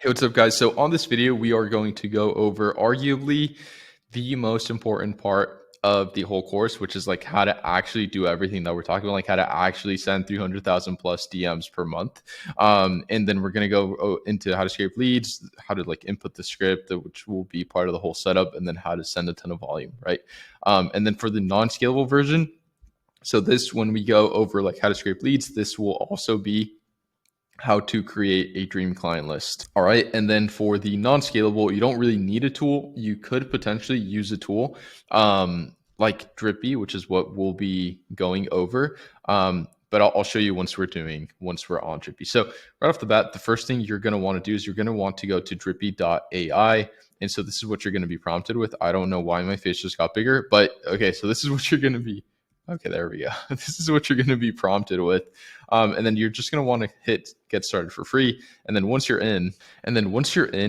Hey, what's up, guys? So on this video, we are going to go over arguably the most important part of the whole course, which is like how to actually do everything that we're talking about, like how to actually send 300,000 plus DMs per month. And then we're going to go into how to scrape leads, how to like input the script, which will be part of the whole setup, and then how to send a ton of volume, right? And then for the non-scalable version, so this, when we go over like how to scrape leads, this will also be how to create a dream client list. All right. And then for the non-scalable, you don't really need a tool. You could potentially use a tool like Drippy, which is what we'll be going over. But I'll show you once we're on Drippy. So right off the bat, the first thing you're going to want to do is you're going to want to go to drippy.ai. And so this is what you're going to be prompted with. I don't know why my face just got bigger, but okay. So this is what you're going to be. Okay, there we go. This is what you're going to be prompted with. And then you're just going to want to hit get started for free. And then once you're in,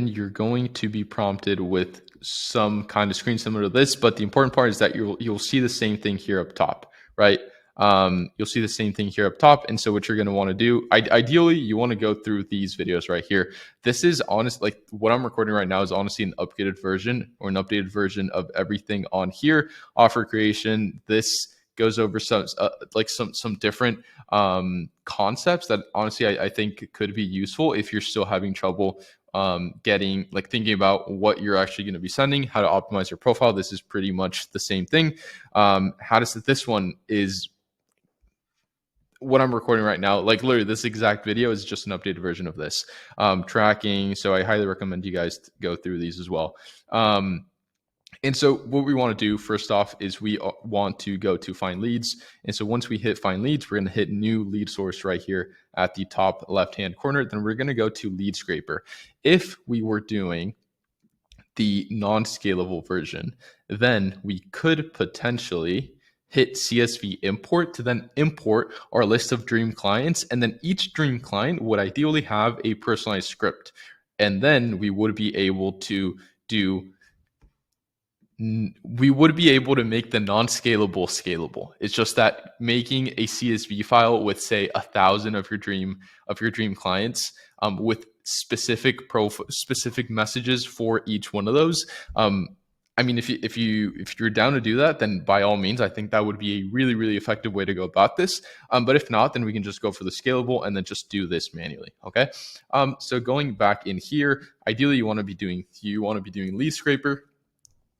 you're going to be prompted with some kind of screen similar to this. But the important part is that you'll see the same thing here up top, right? You'll see the same thing here up top. And so what you're going to want to do, ideally, you want to go through these videos right here. This is honest, like what I'm recording right now is honestly an updated version or an updated version of everything on here. Offer creation, this goes over some different concepts that honestly I think could be useful if you're still having trouble thinking about what you're actually going to be sending, how to optimize your profile. This is pretty much the same thing. How to set this one is what I'm recording right now. Like literally this exact video is just an updated version of this tracking. So I highly recommend you guys go through these as well. And so what we want to do first off is we want to go to find leads. And so once we hit find leads, we're going to hit new lead source right here at the top left-hand corner. Then we're going to go to lead scraper. If we were doing the non-scalable version, then we could potentially hit CSV import to then import our list of dream clients. And then each dream client would ideally have a personalized script. And then we would be able to make the non-scalable scalable. It's just that making a CSV file with say 1,000 of your dream clients with specific messages for each one of those. I mean, if you're down to do that, then by all means, I think that would be a really, really effective way to go about this. But if not, then we can just go for the scalable and then just do this manually. Okay. So going back in here, ideally you want to be doing lead scraper.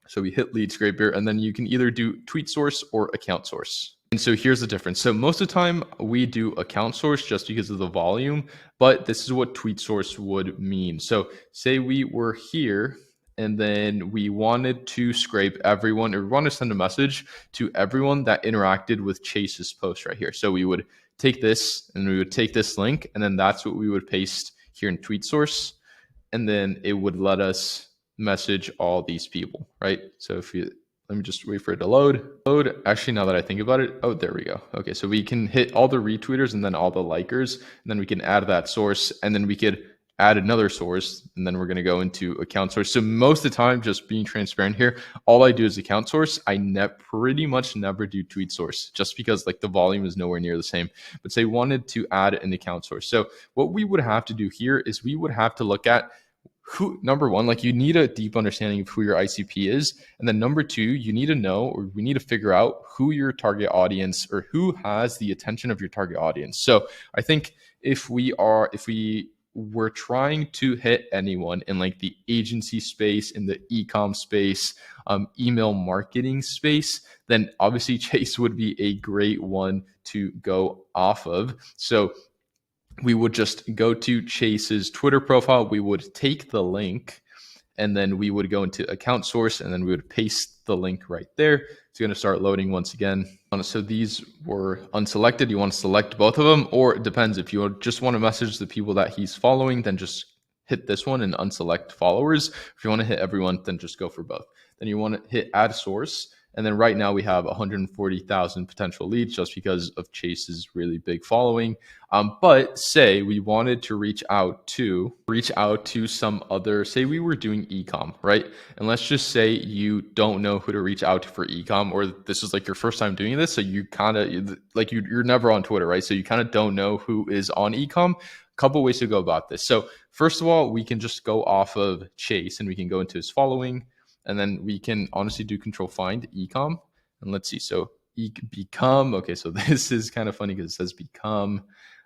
So we hit lead scraper, and then you can either do tweet source or account source. And so here's the difference. So most of the time we do account source just because of the volume, but this is what tweet source would mean. So say we were here and then we wanted to scrape everyone, or we want to send a message to everyone that interacted with Chase's post right here. So we would take this and we would take this link, and then that's what we would paste here in tweet source. And then it would let us message all these people, right? So let me just wait for it to load. Actually, now that I think about it, oh, there we go. Okay, so we can hit all the retweeters and then all the likers, and then we can add that source, and then we could add another source, and then we're going to go into account source. So most of the time, just being transparent here, all I do is account source. I pretty much never do tweet source, just because like the volume is nowhere near the same. But say wanted to add an account source. So what we would have to do here is we would have to look at who, number one, like you need a deep understanding of who your ICP is. And then number two, you need to know, or we need to figure out who your target audience, or who has the attention of your target audience. So I think if we were trying to hit anyone in like the agency space, in the e-com space, email marketing space, then obviously Chase would be a great one to go off of. So we would just go to Chase's Twitter profile. We would take the link, and then we would go into account source, and then we would paste the link right there. It's going to start loading once again. So these were unselected. You want to select both of them, or it depends. If you just want to message the people that he's following, then just hit this one and unselect followers. If you want to hit everyone, then just go for both. Then you want to hit add source. And then right now we have 140,000 potential leads just because of Chase's really big following. But say we wanted to reach out to some other, say we were doing ecom, right? And let's just say you don't know who to reach out to for ecom, or this is like your first time doing this. So you kind of like, you're never on Twitter, right? So you kind of don't know who is on ecom. couple ways to go about this. So first of all, we can just go off of Chase and we can go into his following, and then we can honestly do control find ecom, and let's see. So become, okay, so this is kind of funny because it says become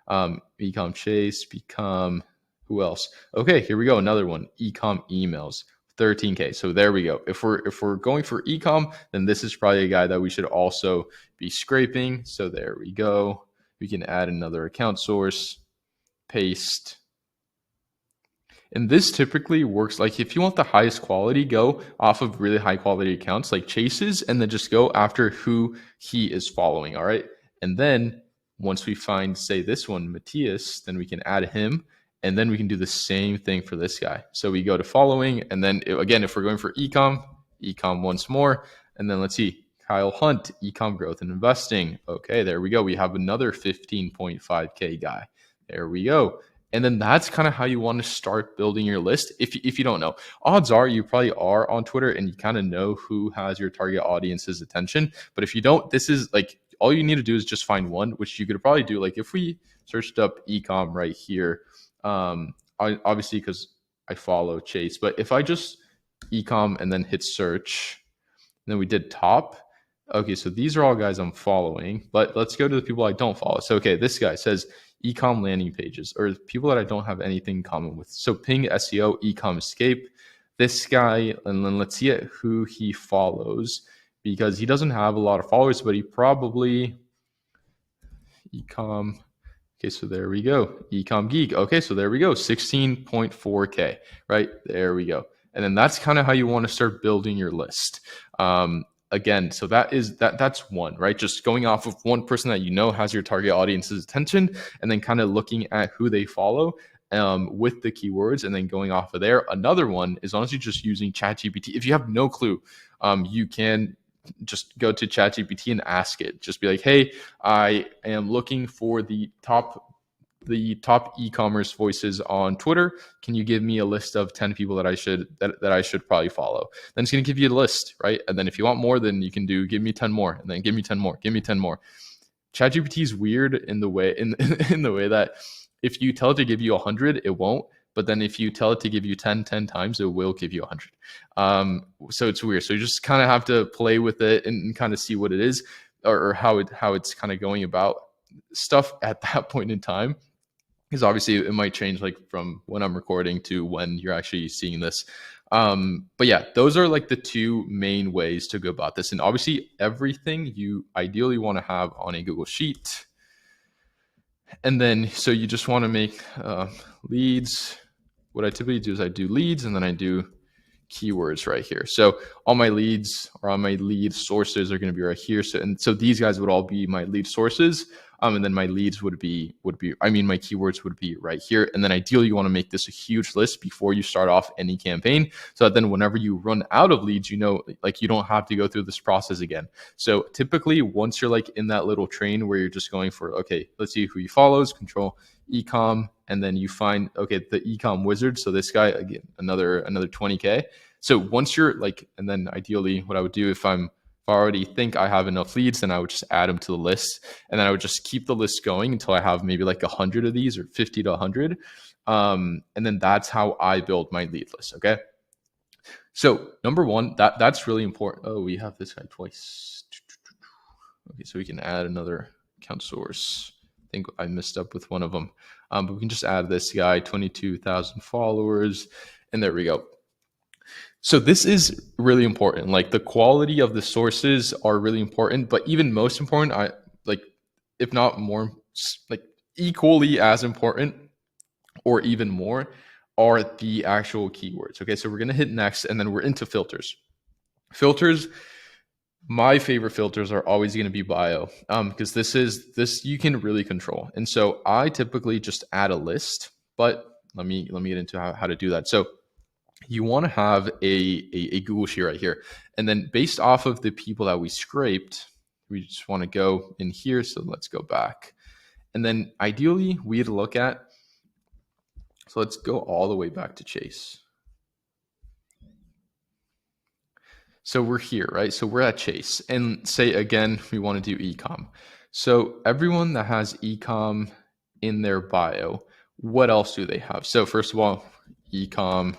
ecom Chase, become, who else? Okay, here we go, another one, ecom emails, 13K. So there we go. If we're going for ecom, then this is probably a guy that we should also be scraping. So there we go. We can add another account source, paste. And this typically works, like if you want the highest quality, go off of really high quality accounts like Chase's, and then just go after who he is following. All right. And then once we find, say, this one, Matthias, then we can add him. And then we can do the same thing for this guy. So we go to following. And then again, if we're going for ecom once more. And then let's see, Kyle Hunt, ecom growth and investing. Okay, there we go. We have another 15.5K guy. There we go. And then that's kind of how you want to start building your list. If you don't know, odds are you probably are on Twitter and you kind of know who has your target audience's attention. But if you don't, this is like, all you need to do is just find one, which you could probably do. Like if we searched up ecom right here, obviously because I follow Chase, but if I just ecom and then hit search, and then we did top. Okay, so these are all guys I'm following, but let's go to the people I don't follow. So, okay, this guy says ecom landing pages, or people that I don't have anything in common with. So Ping SEO, ecom escape, this guy, and then let's see who he follows, because he doesn't have a lot of followers, but he probably ecom. Okay, so there we go. Ecom Geek. Okay, so there we go. 16.4K, right? There we go. And then that's kind of how you want to start building your list. Again, so that's one, right? Just going off of one person that you know has your target audience's attention, and then kind of looking at who they follow with the keywords, and then going off of there. Another one is honestly just using ChatGPT. If you have no clue, you can just go to ChatGPT and ask it. Just be like, hey, I am looking for the top e-commerce voices on Twitter. Can you give me a list of 10 people that I should probably follow? Then it's going to give you a list, right? And then if you want more, then you can do give me 10 more, and then give me 10 more, give me 10 more. ChatGPT is weird in the way in the way that if you tell it to give you 100, it won't. But then if you tell it to give you 10 times, it will give you 100. So it's weird. So you just kind of have to play with it and kind of see what it is, or how it's kind of going about stuff at that point in time. Because obviously it might change like from when I'm recording to when you're actually seeing this. But yeah, those are like the two main ways to go about this. And obviously everything you ideally want to have on a Google Sheet. And then, so you just want to make leads. What I typically do is I do leads, and then I do keywords right here. So all my leads, or all my lead sources, are going to be right here. So these guys would all be my lead sources. And then my leads would be, my keywords would be right here. And then ideally you want to make this a huge list before you start off any campaign, so that then whenever you run out of leads, you know, like you don't have to go through this process again. So typically once you're like in that little train where you're just going for, okay, let's see who he follows, control ecom, and then you find, okay, the ecom wizard. So this guy, again, another 20K. So once you're like, and then ideally what I would do if I already think I have enough leads, then I would just add them to the list, and then I would just keep the list going until I have maybe like 100 of these, or 50 to 100. And then that's how I build my lead list. Okay. So number one, that's really important. Oh, we have this guy twice. Okay. So we can add another account source. I think I messed up with one of them. But we can just add this guy, 22,000 followers, and there we go. So this is really important. Like the quality of the sources are really important, but even most important, if not more, like equally as important or even more, are the actual keywords. Okay, so we're gonna hit next, and then we're into filters. Filters, my favorite filters are always gonna be bio, because this you can really control. And so I typically just add a list, but let me get into how to do that. So you want to have a Google Sheet right here. And then based off of the people that we scraped, we just want to go in here. So let's go back. And then ideally we'd look at, so let's go all the way back to Chase. So we're here, right? So we're at Chase, and say again, we want to do ecom. So everyone that has ecom in their bio, What else do they have? So first of all, e-commerce.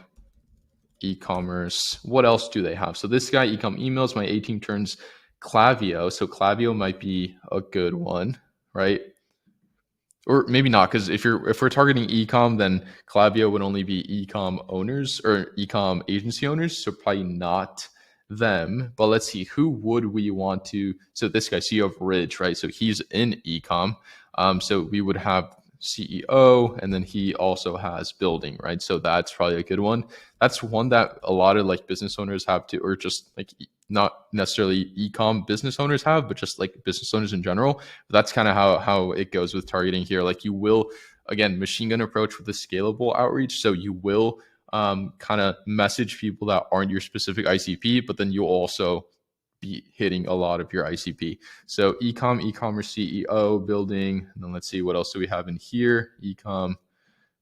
What else do they have? So this guy, ecom emails, my 18 turns Klaviyo. So Klaviyo might be a good one, right? Or maybe not, because if we're targeting ecom, then Klaviyo would only be ecom owners or ecom agency owners, so probably not them. But let's see, who would we want to? So this guy, CEO of Ridge, right? So he's in ecom. So we would have CEO, and then he also has building, right? So that's probably a good one. That's one that a lot of like business owners have to, or just like not necessarily ecom business owners have, but just like business owners in general. But that's kind of how it goes with targeting here. Like you will, again, machine gun approach with a scalable outreach. So you will kind of message people that aren't your specific ICP, but then you'll also be hitting a lot of your ICP. So e-commerce CEO, building, and then let's see, what else do we have in here? Ecom,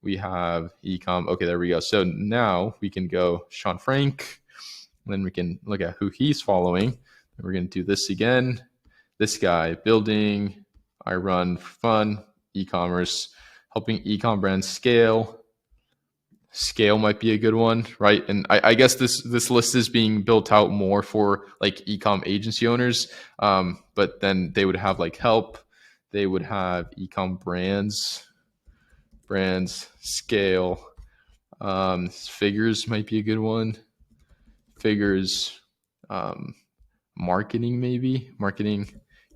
we have ecom. Okay, there we go. So now we can go Sean Frank, then we can look at who he's following. And we're going to do this again. This guy, building, I run for fun, e-commerce, helping e-com brands scale. Scale might be a good one, right? And I guess this list is being built out more for like ecom agency owners, but then they would have like help, they would have ecom brands, scale, figures might be a good one, figures, marketing, maybe marketing,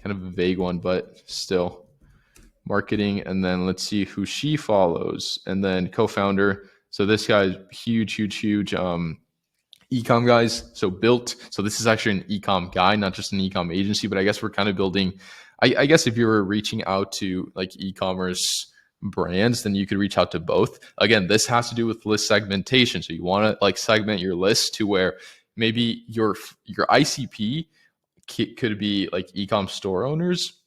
kind of a vague one, but still marketing. And then let's see who she follows, and then co-founder. So this guy's huge ecom guys. So built. So this is actually an ecom guy, not just an ecom agency, but I guess we're kind of building, I guess if you were reaching out to like e-commerce brands, then you could reach out to both. Again, this has to do with list segmentation. So you want to like segment your list to where maybe your ICP could be like ecom store owners,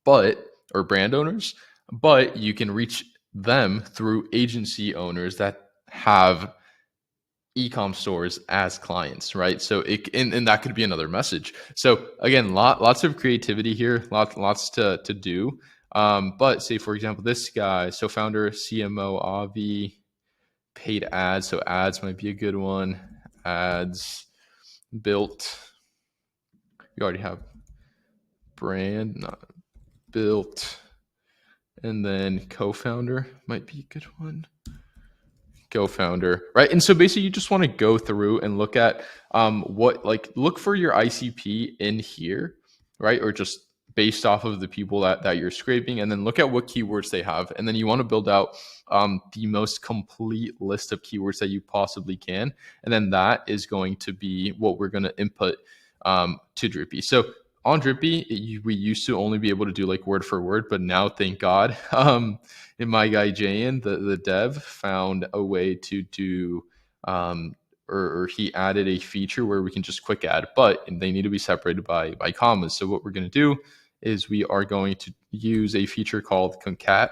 or brand owners, but you can reach them through agency owners that have ecom stores as clients, right? So and that could be another message. So again, lots of creativity here, lots to do. But say for example, this guy, so founder, CMO, Avi, paid ads. So ads might be a good one. Ads, built. We already have brand, not built. And then co-founder might be a good one. Co-founder, right? And so basically you just want to go through and look at look for your ICP in here, right? Or just based off of the people that you're scraping, and then look at what keywords they have. And then you want to build out the most complete list of keywords that you possibly can. And then that is going to be what we're going to input to Drippy. So on Drippy, we used to only be able to do like word for word, but now thank God, and my guy Jayan, the dev, found a way to do, or he added a feature where we can just quick add, but they need to be separated by commas. So what we're going to do is we are going to use a feature called concat.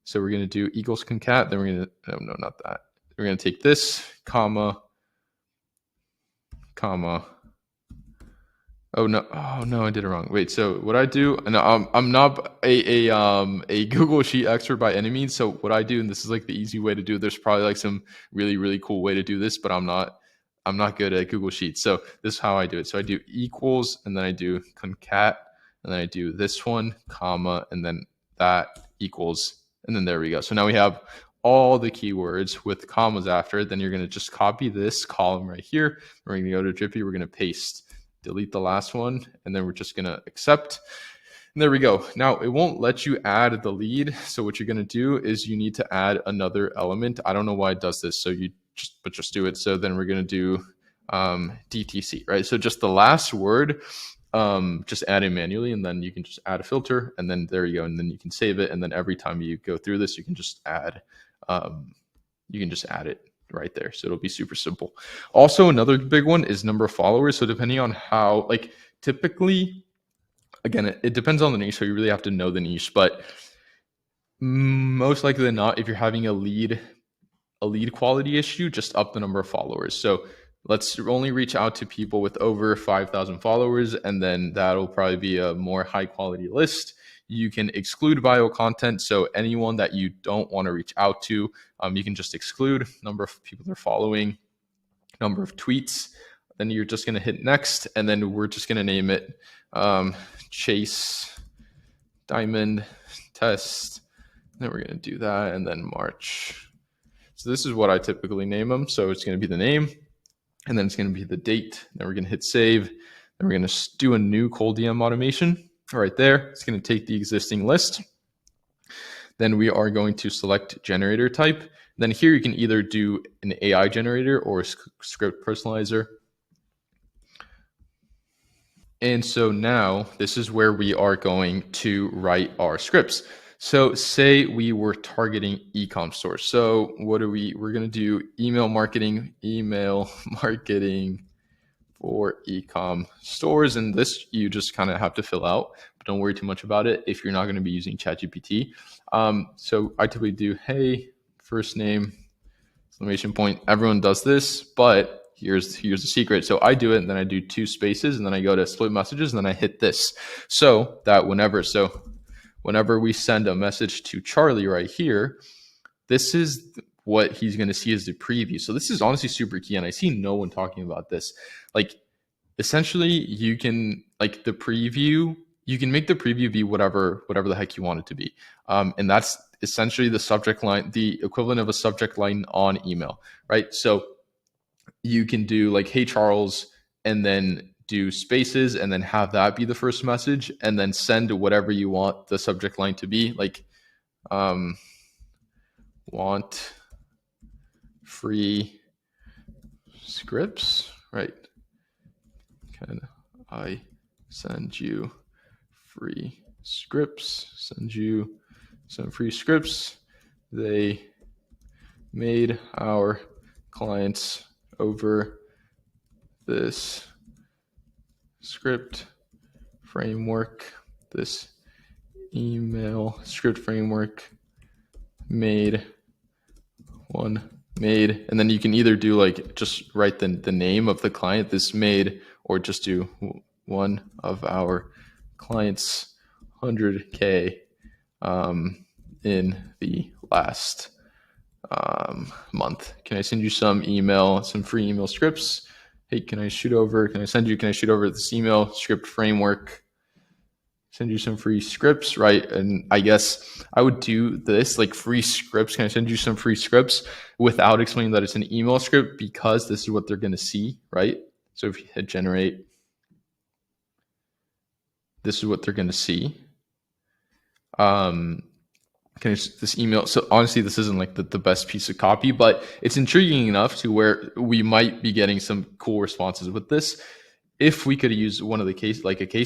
So we're going to do equals concat. Then we're going to, no, not that. We're going to take this comma. Oh no! I did it wrong. Wait. So what I do, and I'm not a Google Sheet expert by any means. So what I do, and this is like the easy way to do it. There's probably like some really cool way to do this, but I'm not good at Google Sheets. So this is how I do it. So I do equals, and then I do concat, and then I do this one, comma, and then that equals, and then there we go. So now we have all the keywords with commas after it. Then you're going to just copy this column right here. We're going to go to Drippy. We're going to paste. Delete the last one, and then we're just going to accept. And there we go. Now it won't let you add the lead. So what you're going to do is you need to add another element. I don't know why it does this. So you just do it. So then we're going to do DTC, right? So just the last word, just add it manually, and then you can just add a filter, and then there you go. And then you can save it. And then every time you go through this, you can just add it right there. So it'll be super simple. Also, another big one is number of followers. So depending on how, like typically, again, it depends on the niche. So you really have to know the niche, but most likely than not, if you're having a lead quality issue, just up the number of followers. So let's only reach out to people with over 5,000 followers, and then that'll probably be a more high quality list. You can exclude bio content. So anyone that you don't want to reach out to, you can just exclude. Number of people they're following, number of tweets. Then you're just going to hit next, and then we're just going to name it Chase Diamond Test. Then we're going to do that, and then March. So this is what I typically name them. So it's going to be the name, and then it's going to be the date. Then we're going to hit save. Then we're going to do a new cold DM automation right there. It's going to take the existing list. Then we are going to select generator type. Then here you can either do an AI generator or a script personalizer. And so now this is where we are going to write our scripts. So say we were targeting e-com stores. So what are we're going to do email marketing for e-com stores. And this you just kind of have to fill out, but don't worry too much about it if you're not going to be using ChatGPT. So I typically do, hey, first name, exclamation point. Everyone does this, but here's the secret. So I do it, and then I do 2 spaces, and then I go to split messages, and then I hit this. So that whenever we send a message to Charlie right here, this is what he's going to see as the preview. So this is honestly super key, and I see no one talking about this. Like, essentially, you can like the preview. You can make the preview be whatever the heck you want it to be, and that's essentially the subject line, the equivalent of a subject line on email, right? So you can do like, hey, Charles, and then do spaces and then have that be the first message, and then send whatever you want the subject line to be, like want free scripts, right? Can I send you free scripts? Send you some free scripts. They made our clients over this script framework, this email script framework made, and then you can either do like just write the name of the client, this made, or just do one of our clients 100K in the last month. Can I send you some free email scripts? Hey, can I send you this email script framework? Send you some free scripts, right? And I guess I would do this, like free scripts. Can I send you some free scripts without explaining that it's an email script, because this is what they're going to see, right? So if you hit generate, this is what they're going to see. This email. So honestly, this isn't like the best piece of copy, but it's intriguing enough to where we might be getting some cool responses with this. If we could use one of the case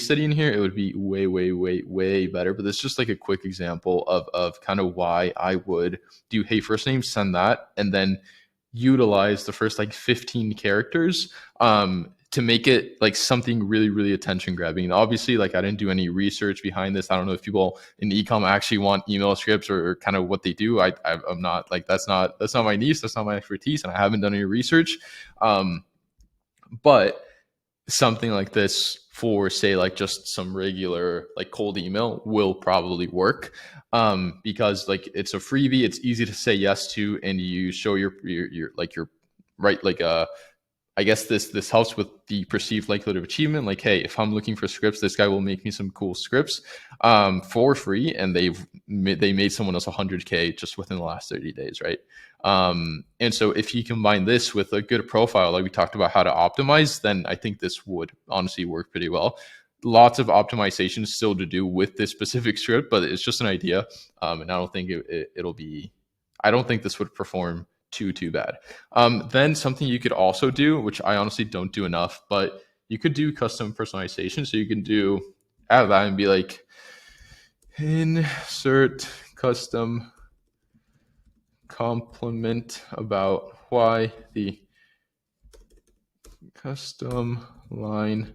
study in here, it would be way better. But it's just like a quick example of kind of why I would do, hey, first name, send that, and then utilize the first like 15 characters to make it like something really attention grabbing. And obviously, like, I didn't do any research behind this. I don't know if people in e-com actually want email scripts or kind of what they do. I'm not like, that's not my niche. That's not my expertise. And I haven't done any research. But something like this for, say, like just some regular like cold email will probably work, because like it's a freebie, it's easy to say yes to, and you show your right, like I guess this helps with the perceived likelihood of achievement. Like, hey, if I'm looking for scripts, this guy will make me some cool scripts for free, and they made someone else 100K just within the last 30 days, right? And so if you combine this with a good profile, like we talked about how to optimize, then I think this would honestly work pretty well. Lots of optimization still to do with this specific script, but it's just an idea, and I don't think it'll be. I don't think this would perform too bad. Then something you could also do, which I honestly don't do enough, but you could do custom personalization. So you can add that and be like, insert custom compliment about why the custom line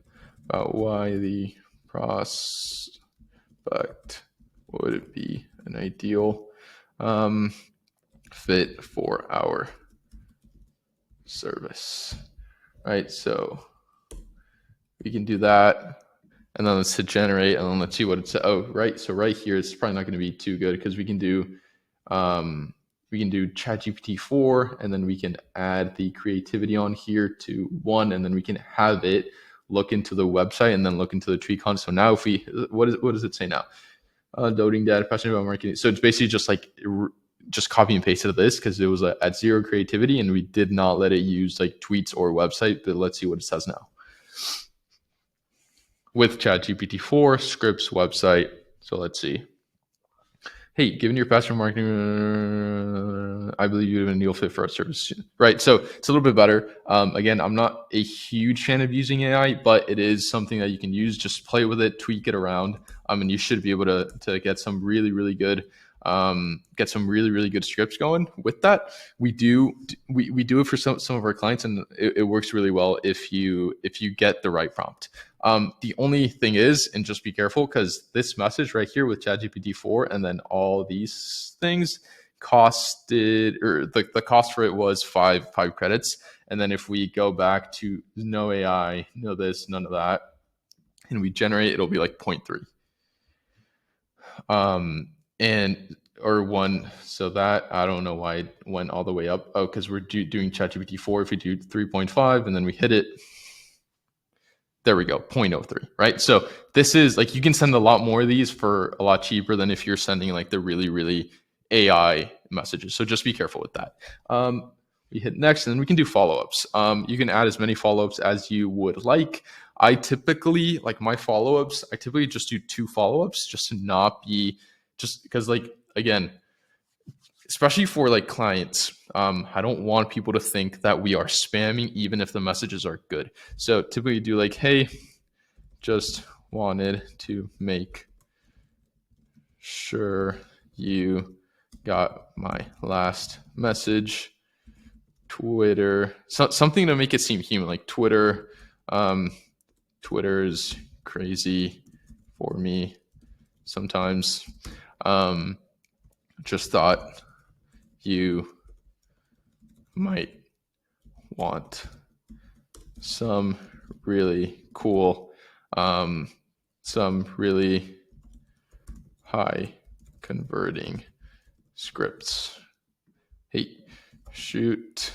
about why the prospect would be an ideal fit for our service, right? So we can do that. And then let's hit generate, and then let's see what it says. Oh, right. So right here, it's probably not going to be too good because we can do ChatGPT 4, and then we can add the creativity on here to 1, and then we can have it look into the website and then look into the tweet con. So now if we, what does it say now? Loading data, passionate about marketing. So it's basically just like just copy and pasted this because it was at 0 creativity, and we did not let it use like tweets or website. But let's see what it says now with ChatGPT 4, scripts, website. So let's see. Hey, given your passion for marketing, I believe you have a needle fit for our service. Right. So it's a little bit better. Again, I'm not a huge fan of using AI, but it is something that you can use. Just play with it, tweak it around, and you should be able to get some really, really good scripts going with that. We do it for some of our clients, and it works really well if you get the right prompt. The only thing is, and just be careful, because this message right here with ChatGPT 4 and then all these things costed, or the cost for it was five credits. And then if we go back to no AI, no this, none of that, and we generate, it'll be like 0.3. And or 1. So that, I don't know why it went all the way up. Oh, because we're doing ChatGPT 4. If we do 3.5 and then we hit it, there we go, 0.03, right? So this is like, you can send a lot more of these for a lot cheaper than if you're sending like the really, really AI messages. So just be careful with that. We hit next, and then we can do follow-ups. You can add as many follow-ups as you would like. I typically, like my follow-ups, I typically just do 2 follow-ups just to not be, just because like, again, especially for like clients, I don't want people to think that we are spamming even if the messages are good. So typically do like, hey, just wanted to make sure you got my last message. Twitter, something to make it seem human, like Twitter. Twitter's crazy for me sometimes. Just thought you might want some really cool, some really high converting scripts. Hey, shoot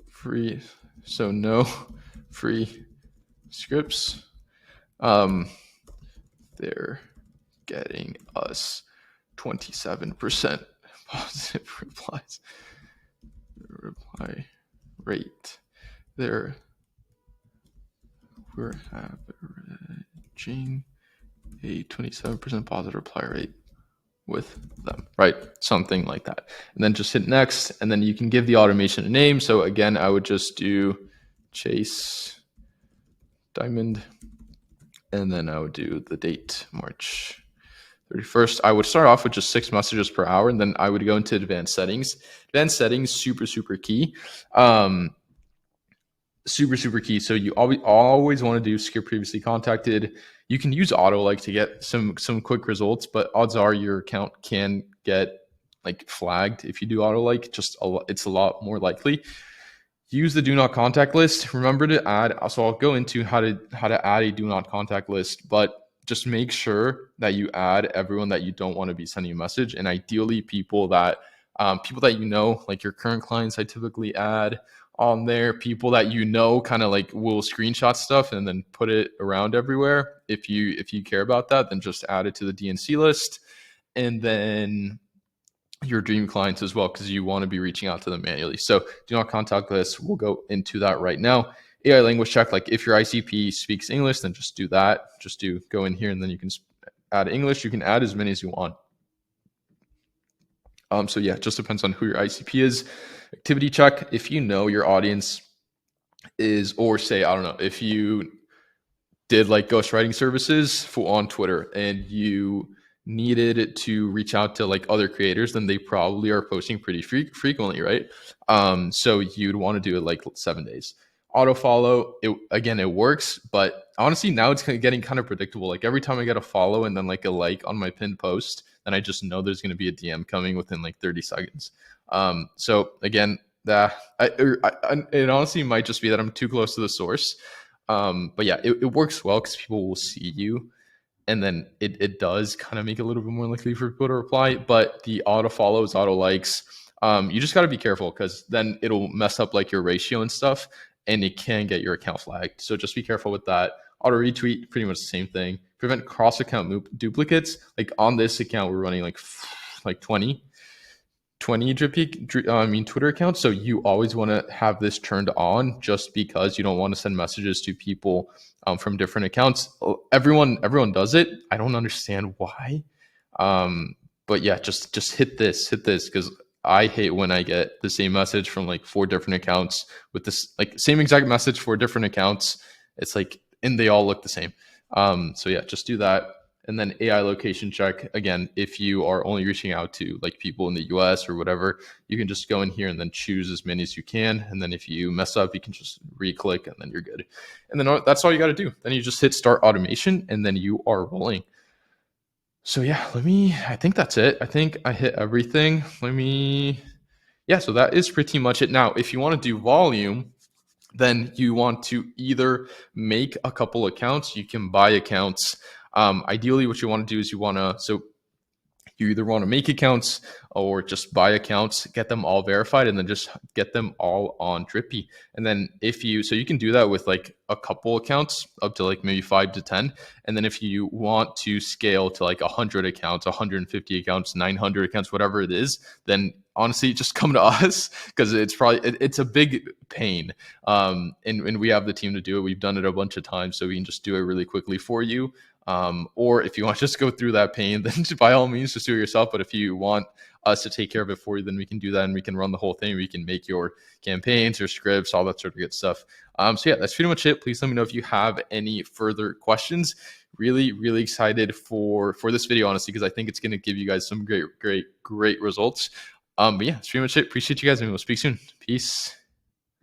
free, so no free scripts. They're getting us 27% positive replies. Reply rate there. We're averaging a 27% positive reply rate with them, right? Something like that. And then just hit next, and then you can give the automation a name. So again, I would just do Chase Diamond, and then I would do the date, March 31st. I would start off with just 6 messages per hour, and then I would go into advanced settings. Advanced settings, super, super key. Super key. So you always want to do skip previously contacted. You can use auto like to get some quick results, but odds are your account can get like flagged if you do auto like. It's a lot more likely. Use the do not contact list. Remember to add. So I'll go into how to add a do not contact list, but just make sure that you add everyone that you don't want to be sending a message, and ideally people that you know, like your current clients. I typically add on there people that you know kind of like will screenshot stuff and then put it around everywhere. If you care about that, then just add it to the DNC list, and then your dream clients as well, because you want to be reaching out to them manually. So do not contact list. We'll go into that right now. AI language check, like if your ICP speaks English, then just do that. Just go in here, and then you can add English. You can add as many as you want. So yeah, it just depends on who your ICP is. Activity check, if you know your audience is, or say, I don't know, if you did like ghostwriting services on Twitter and you needed to reach out to like other creators, then they probably are posting pretty frequently, right? So you'd want to do it like 7 days. Auto follow, it works, but honestly now it's getting kind of predictable. Like every time I get a follow and then like a like on my pinned post, then I just know there's going to be a DM coming within like 30 seconds. So again, it honestly might just be that I'm too close to the source. But yeah, it works well because people will see you, and then it does kind of make it a little bit more likely for people to reply. But the auto follows, auto likes, you just got to be careful because then it'll mess up like your ratio and stuff, and it can get your account flagged. So just be careful with that. Auto retweet, pretty much the same thing. Prevent cross account duplicates. Like on this account, we're running like 20 Twitter accounts. So you always want to have this turned on just because you don't want to send messages to people from different accounts. Everyone does it. I don't understand why. But yeah, just hit this because I hate when I get the same message from like 4 different accounts with this like same exact message for different accounts. It's like, and they all look the same. So yeah, just do that. And then AI location check. Again, if you are only reaching out to like people in the US or whatever, you can just go in here and then choose as many as you can. And then if you mess up, you can just re-click and then you're good. And then that's all you got to do. Then you just hit start automation and then you are rolling. So yeah, I think that's it. I think I hit everything. Yeah, so that is pretty much it. Now, if you want to do volume, then you want to either make a couple accounts, you can buy accounts. Ideally, what you want to do is you either want to make accounts or just buy accounts, get them all verified, and then just get them all on Drippy. And then so you can do that with like a couple accounts up to like maybe 5 to 10. And then if you want to scale to like 100 accounts, 150 accounts, 900 accounts, whatever it is, then honestly, just come to us because it's a big pain. And we have the team to do it. We've done it a bunch of times, so we can just do it really quickly for you. Or if you want to just go through that pain, then by all means, just do it yourself. But if you want us to take care of it for you, then we can do that and we can run the whole thing. We can make your campaigns, your scripts, all that sort of good stuff. So yeah, that's pretty much it. Please let me know if you have any further questions. Really, really excited for this video, honestly, because I think it's going to give you guys some great results. But yeah, that's pretty much it. Appreciate you guys, and we'll speak soon. Peace.